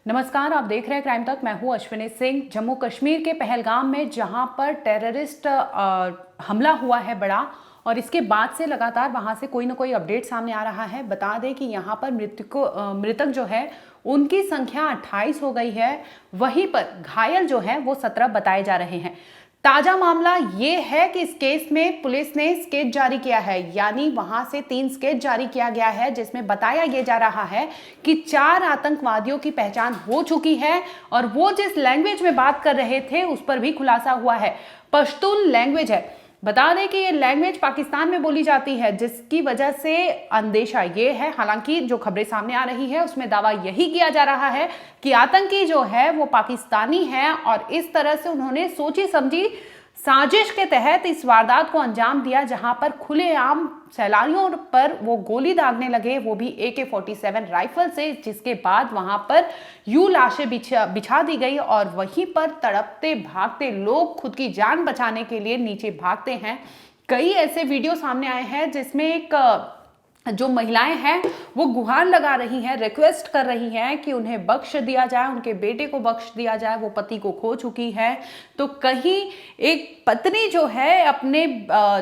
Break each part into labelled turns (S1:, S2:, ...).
S1: नमस्कार, आप देख रहे हैं क्राइम तक। मैं हूं अश्विनी सिंह। जम्मू कश्मीर के पहलगाम में जहां पर टेररिस्ट हमला हुआ है बड़ा, और इसके बाद से लगातार वहां से कोई ना कोई अपडेट सामने आ रहा है। बता दें कि यहां पर मृतक जो है उनकी संख्या 28 हो गई है। वहीं पर घायल जो है वो 17 बताए जा रहे हैं। ताजा मामला ये है कि इस केस में पुलिस ने स्केच जारी किया है, यानी वहां से 3 स्केच जारी किया गया है, जिसमें बताया यह जा रहा है कि 4 आतंकवादियों की पहचान हो चुकी है और वो जिस लैंग्वेज में बात कर रहे थे उस पर भी खुलासा हुआ है। पश्तून लैंग्वेज है। बता दें कि ये लैंग्वेज पाकिस्तान में बोली जाती है, जिसकी वजह से अंदेशा ये है, हालांकि जो खबरें सामने आ रही है उसमें दावा यही किया जा रहा है कि आतंकी जो है वो पाकिस्तानी है और इस तरह से उन्होंने सोची समझी साजिश के तहत इस वारदात को अंजाम दिया, जहां पर खुलेआम सैलानियों पर वो गोली दागने लगे, वो भी AK-47 राइफल से, जिसके बाद वहां पर यूं लाशें बिछा दी गई और वहीं पर तड़पते भागते लोग खुद की जान बचाने के लिए नीचे भागते हैं। कई ऐसे वीडियो सामने आए हैं जिसमें एक जो महिलाएं हैं वो गुहार लगा रही हैं, रिक्वेस्ट कर रही हैं कि उन्हें बख्श दिया जाए, उनके बेटे को बख्श दिया जाए। वो पति को खो चुकी है, तो कहीं एक पत्नी जो है अपने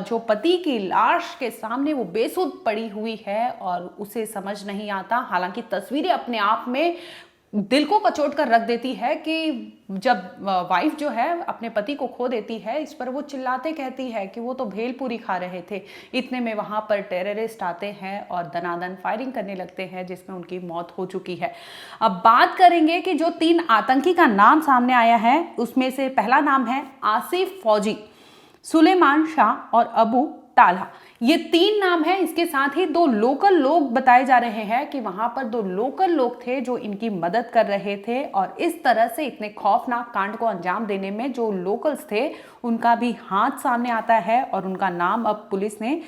S1: जो पति की लाश के सामने वो बेसुध पड़ी हुई है और उसे समझ नहीं आता। हालांकि तस्वीरें अपने आप में दिल को कचोट कर रख देती है कि जब वाइफ जो है अपने पति को खो देती है, इस पर वो चिल्लाते कहती है कि वो तो भेलपूरी खा रहे थे। इतने में वहां पर टेररिस्ट आते हैं और दनादन फायरिंग करने लगते हैं, जिसमें उनकी मौत हो चुकी है। अब बात करेंगे कि जो 3 आतंकी का नाम सामने आया है उसमें से पहला नाम है आसिफ फौजी, सुलेमान शाह और अबू ताल्हा। ये 3 नाम है। इसके साथ ही 2 लोकल लोग बताए जा रहे हैं कि वहां पर 2 लोकल लोग थे जो इनकी मदद कर रहे थे और इस तरह से इतने खौफनाक कांड को अंजाम देने में जो लोकल्स थे उनका भी हाथ सामने आता है और उनका नाम अब पुलिस ने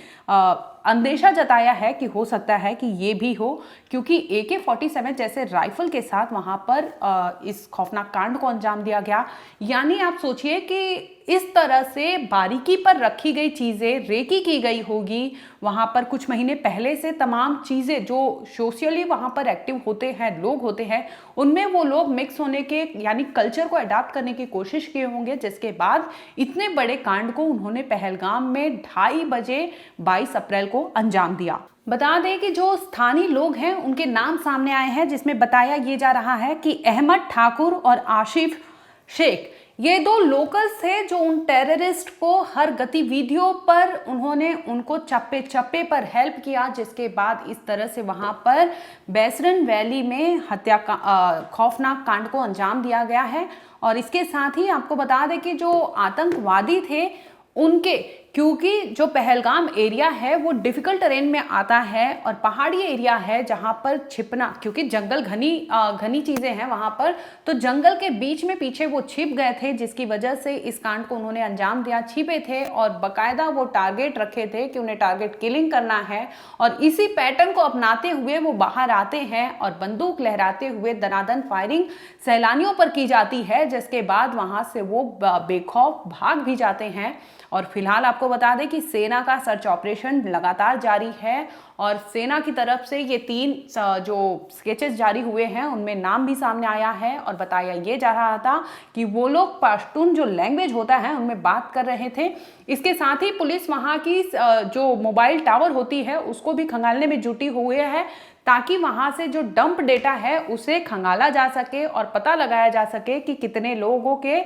S1: अंदेशा जताया है कि हो सकता है कि ये भी हो, क्योंकि AK-47 जैसे राइफल के साथ वहां पर इस खौफनाक कांड को अंजाम दिया गया। यानी आप सोचिए कि इस तरह से बारीकी पर रखी गई चीजें रेकी की गई होगी। वहां पर कुछ महीने पहले से तमाम चीजें जो सोशली वहां पर एक्टिव होते हैं, लोग होते हैं, उनमें वो लोग मिक्स होने के यानी कल्चर को अडॉप्ट करने की कोशिश किए होंगे, जिसके बाद इतने बड़े कांड को उन्होंने पहलगाम में 2:30 बजे 22 अप्रैल को अंजाम दिया। बता दें कि जो स्थानीय लोग हैं उनके नाम सामने आए हैं, जिसमें बताया ये जा रहा है कि अहमद ठाकुर और आशिफ शेख, ये 2 लोकल्स थे जो उन टेररिस्ट को हर गतिविधियों पर उन्होंने उनको चप्पे चप्पे पर हेल्प किया, जिसके बाद इस तरह से वहां पर बैसरन वैली में हत्या का खौफनाक कांड को अंजाम दिया गया है। और इसके साथ ही आपको बता दें कि जो आतंकवादी थे उनके, क्योंकि जो पहलगाम एरिया है वो डिफिकल्ट टेरेन में आता है और पहाड़ी एरिया है जहां पर छिपना, क्योंकि जंगल घनी चीजें हैं वहां पर, तो जंगल के बीच में पीछे वो छिप गए थे, जिसकी वजह से इस कांड को उन्होंने अंजाम दिया। छिपे थे और बकायदा वो टारगेट रखे थे कि उन्हें टारगेट किलिंग करना है और इसी पैटर्न को अपनाते हुए वो बाहर आते हैं और बंदूक लहराते हुए दनादन फायरिंग सैलानियों पर की जाती है, जिसके बाद वहां से वो बेखौफ भाग भी जाते हैं। और फिलहाल आपको बता दें कि सेना का सर्च ऑपरेशन लगातार जारी है और सेना की तरफ से ये 3 जो स्केचेस जारी हुए हैं उनमें नाम भी सामने आया है और बताया ये जा रहा था कि वो लोग पश्तून जो लैंग्वेज होता है उनमें बात कर रहे थे। इसके साथ ही पुलिस वहां की जो मोबाइल टावर होती है उसको भी खंगालने में जुटी हुई है, ताकि वहां से जो डंप डेटा है उसे खंगाला जा सके और पता लगाया जा सके कि कितने लोगों के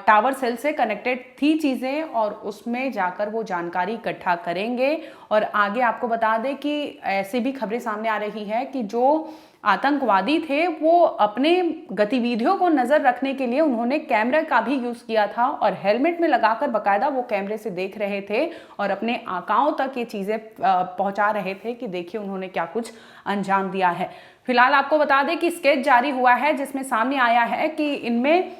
S1: टावर सेल से कनेक्टेड थी चीजें, और उसमें जाकर वो जानकारी इकट्ठा करेंगे। और आगे आपको बता दें कि ऐसी भी खबरें सामने आ रही है कि जो आतंकवादी थे वो अपने गतिविधियों को नजर रखने के लिए उन्होंने कैमरे का भी यूज किया था और हेलमेट में लगाकर बकायदा वो कैमरे से देख रहे थे और अपने आकाओं तक ये चीजें पहुंचा रहे थे कि देखिए उन्होंने क्या कुछ अंजाम दिया है। फिलहाल आपको बता दें कि स्केच जारी हुआ है, जिसमें सामने आया है कि इनमें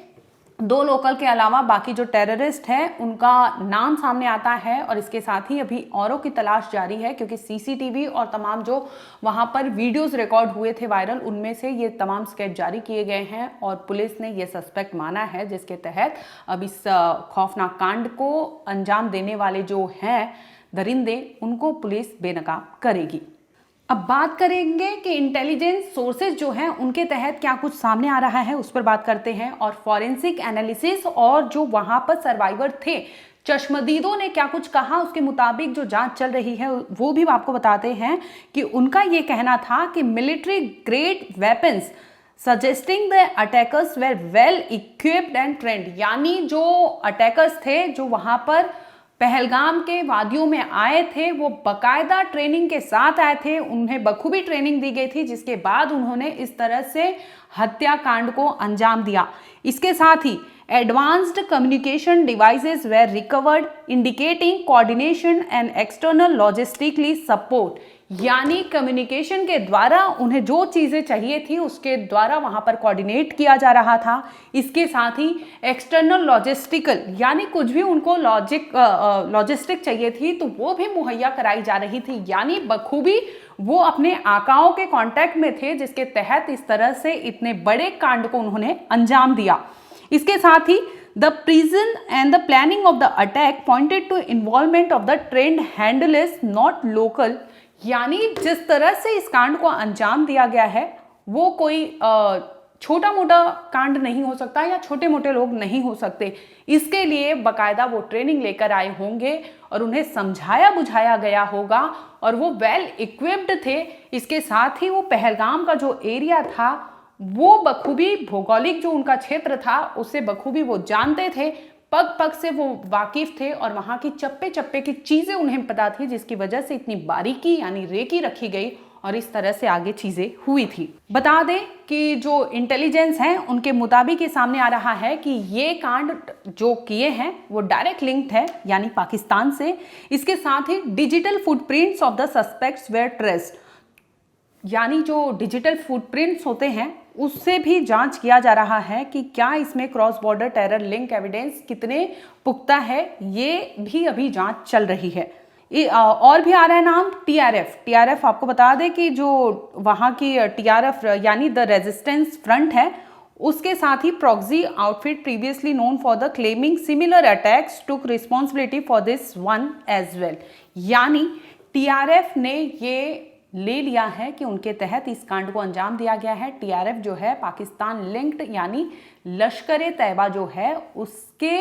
S1: 2 लोकल के अलावा बाकी जो टेररिस्ट हैं उनका नाम सामने आता है और इसके साथ ही अभी औरों की तलाश जारी है, क्योंकि CCTV और तमाम जो वहां पर वीडियोस रिकॉर्ड हुए थे वायरल, उनमें से ये तमाम स्केच जारी किए गए हैं और पुलिस ने ये सस्पेक्ट माना है, जिसके तहत अब इस खौफनाक कांड को अंजाम देने वाले जो हैं दरिंदे उनको पुलिस बेनकाब करेगी। अब बात करेंगे कि इंटेलिजेंस सोर्सेज जो हैं उनके तहत क्या कुछ सामने आ रहा है, उस पर बात करते हैं। और फॉरेंसिक एनालिसिस और जो वहां पर सर्वाइवर थे चश्मदीदों ने क्या कुछ कहा, उसके मुताबिक जो जांच चल रही है वो भी आपको बताते हैं कि उनका ये कहना था कि military grade weapons suggesting the attackers were well equipped and trend, यानी जो अटैकर्स थे जो वहां पर पहलगाम के वादियों में आए थे वो बकायदा ट्रेनिंग के साथ आए थे, उन्हें बखूबी ट्रेनिंग दी गई थी, जिसके बाद उन्होंने इस तरह से हत्याकांड को अंजाम दिया। इसके साथ ही advanced communication devices were recovered indicating coordination and external logistically support, यानी कम्युनिकेशन के द्वारा उन्हें जो चीजें चाहिए थी उसके द्वारा वहां पर कोऑर्डिनेट किया जा रहा था। इसके साथ ही एक्सटर्नल लॉजिस्टिकल, यानी कुछ भी उनको लॉजिस्टिक चाहिए थी तो वो भी मुहैया कराई जा रही थी, यानी बखूबी वो अपने आकाओं के कांटेक्ट में थे, जिसके तहत इस तरह से इतने बड़े कांड को उन्होंने अंजाम दिया। इसके साथ ही the prison and the planning of the attack pointed to involvement of the trend handlers not local, यानी जिस तरह से इस कांड को अंजाम दिया गया है वो कोई छोटा मोटा कांड नहीं हो सकता या छोटे मोटे लोग नहीं हो सकते। इसके लिए बकायदा वो ट्रेनिंग लेकर आए होंगे और उन्हें समझाया बुझाया गया होगा और वो वेल इक्विप्ड थे। इसके साथ ही वो पहलगाम का जो एरिया था वो बखूबी भौगोलिक जो उनका क्षेत्र था उससे बखूबी वो जानते थे, पग पग से वो वाकिफ थे और वहां की चप्पे चप्पे की चीजें उन्हें पता थी, जिसकी वजह से इतनी बारीकी यानी रेकी रखी गई और इस तरह से आगे चीजें हुई थी। बता दें कि जो इंटेलिजेंस हैं उनके मुताबिक ये सामने आ रहा है कि ये कांड जो किए हैं वो डायरेक्ट लिंक्ड है यानी पाकिस्तान से। इसके साथ ही digital footprints of the suspects were traced, यानी जो डिजिटल फुटप्रिंट्स होते हैं उससे भी जांच किया जा रहा है कि क्या इसमें cross border terror link evidence कितने पुख्ता है, ये भी अभी जांच चल रही है। और भी आ रहा है नाम टीआरएफ आपको बता दें कि जो वहाँ की टीआरएफ यानी द रेजिस्टेंस फ्रंट है, उसके साथ ही proxy outfit previously known for the claiming similar attacks took responsibility for this one as well, यानी टीआरएफ ने ये ले लिया है कि उनके तहत इस कांड को अंजाम दिया गया है। टीआरएफ जो है पाकिस्तान लिंक्ड यानी लश्कर तैयबा जो है उसके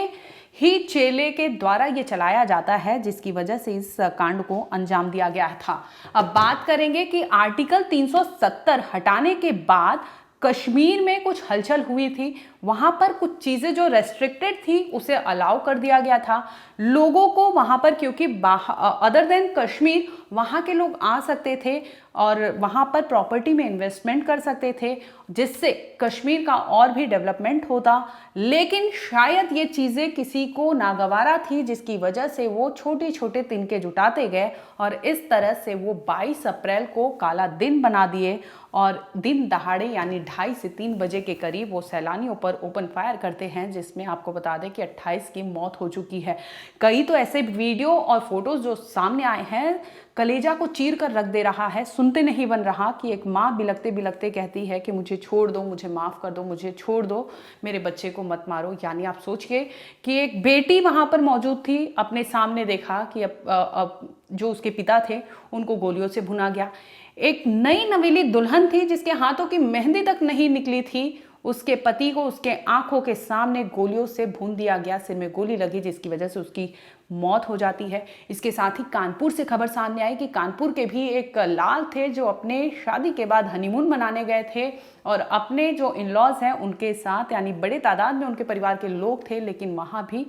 S1: ही चेले के द्वारा ये चलाया जाता है, जिसकी वजह से इस कांड को अंजाम दिया गया था। अब बात करेंगे कि आर्टिकल 370 हटाने के बाद कश्मीर में कुछ हलचल हुई थी, वहां पर कुछ चीजें जो रेस्ट्रिक्टेड थी उसे अलाउ कर दिया गया था लोगों को वहां पर, क्योंकि अदर देन कश्मीर वहां के लोग आ सकते थे और वहां पर प्रॉपर्टी में इन्वेस्टमेंट कर सकते थे, जिससे कश्मीर का और भी डेवलपमेंट होता। लेकिन शायद ये चीजें किसी को नागवारा थी, जिसकी वजह से वो छोटे छोटे तिनके जुटाते गए और इस तरह से वो 22 अप्रैल को काला दिन बना दिए और दिन दहाड़े यानी 2:30 से 3 बजे के करीब वो सैलानियों पर ओपन फायर करते हैं, जिसमें आपको बता दें कि 28 की मौत हो चुकी है। कई तो ऐसे वीडियो और फोटोज जो सामने आए हैं कलेजा को चीर कर रख दे रहा है, सुनते नहीं बन रहा कि एक माँ बिलखते बिलखते कहती है कि मुझे छोड़ दो, मुझे माफ़ कर दो, मुझे छोड़ दो, मेरे बच्चे को मत मारो। यानी आप सोचिए कि एक बेटी वहाँ पर मौजूद थी, अपने सामने देखा कि अब जो उसके पिता थे उनको गोलियों से भुना गया। एक नई नवेली दुल्हन थी जिसके हाथों की मेहंदी तक नहीं निकली थी, उसके पति को उसके आंखों के सामने गोलियों से भून दिया गया, सिर में गोली लगी जिसकी वजह से उसकी मौत हो जाती है। इसके साथ ही कानपुर से खबर सामने आई कि कानपुर के भी एक लाल थे जो अपने शादी के बाद हनीमून मनाने गए थे और अपने जो इन लॉज हैं उनके साथ यानी बड़े तादाद में उनके परिवार के लोग थे, लेकिन वहाँ भी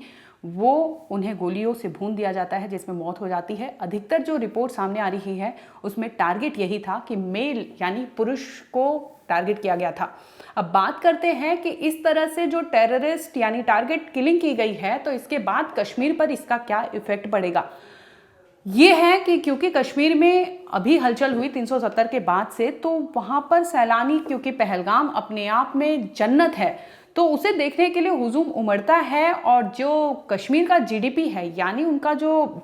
S1: वो उन्हें गोलियों से भून दिया जाता है जिसमें मौत हो जाती है। अधिकतर जो रिपोर्ट सामने आ रही है उसमें टारगेट यही था कि मेल यानी पुरुष को टारगेट किया गया था। अब बात करते हैं कि इस तरह से जो टेररिस्ट यानी टारगेट किलिंग की गई है तो इसके बाद कश्मीर पर इसका क्या इफेक्ट पड़ेगा। ये है कि क्योंकि कश्मीर में अभी हलचल हुई 370 के बाद से, तो वहाँ पर सैलानी, क्योंकि पहलगाम अपने आप में जन्नत है, तो उसे देखने के लिए हुजूम उमड़ता है। और जो कश्मीर का जीडीपी है यानी उनका जो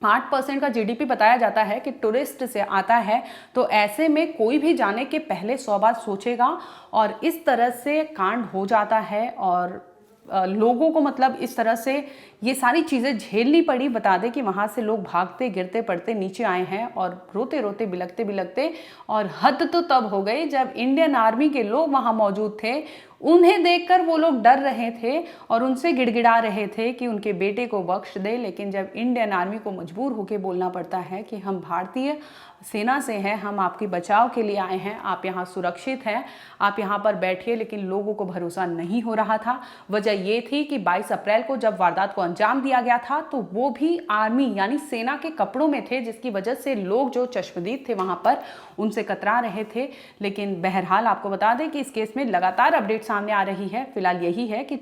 S1: 8% का जीडीपी बताया जाता है कि टूरिस्ट से आता है, तो ऐसे में कोई भी जाने के पहले 100 बार सोचेगा और इस तरह से कांड हो जाता है और लोगों को मतलब इस तरह से ये सारी चीज़ें झेलनी पड़ी। बता दें कि वहाँ से लोग भागते गिरते पड़ते नीचे आए हैं और रोते रोते बिलखते बिलखते, और हद तो तब हो गई जब इंडियन आर्मी के लोग वहाँ मौजूद थे। उन्हें देखकर वो लोग डर रहे थे और उनसे गिड़गिड़ा रहे थे कि उनके बेटे को बख्श दे। लेकिन जब इंडियन आर्मी को मजबूर होकर बोलना पड़ता है कि हम भारतीय सेना से हैं, हम आपके बचाव के लिए आए हैं, आप यहाँ सुरक्षित हैं, आप यहाँ पर बैठिए, लेकिन लोगों को भरोसा नहीं हो रहा था। वजह ये थी कि 22 अप्रैल को जब वारदात को अंजाम दिया गया था तो वो भी आर्मी यानी सेना के कपड़ों में थे, जिसकी वजह से लोग जो चश्मदीद थे वहाँ पर उनसे कतरा रहे थे। लेकिन बहरहाल आपको बता दें कि इस केस में लगातार अपडेट सामने आ रही है। फिलहाल यही है कि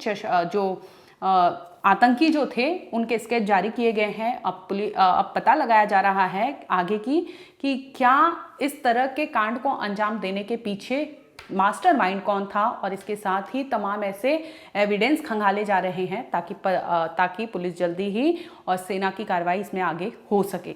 S1: आतंकी जो थे उनके स्केच जारी किए गए हैं। अब पता लगाया जा रहा है आगे की कि क्या इस तरह के कांड को अंजाम देने के पीछे मास्टरमाइंड कौन था, और इसके साथ ही तमाम ऐसे एविडेंस खंगाले जा रहे हैं ताकि पुलिस जल्दी ही और सेना की कार्रवाई इसमें आगे हो सके।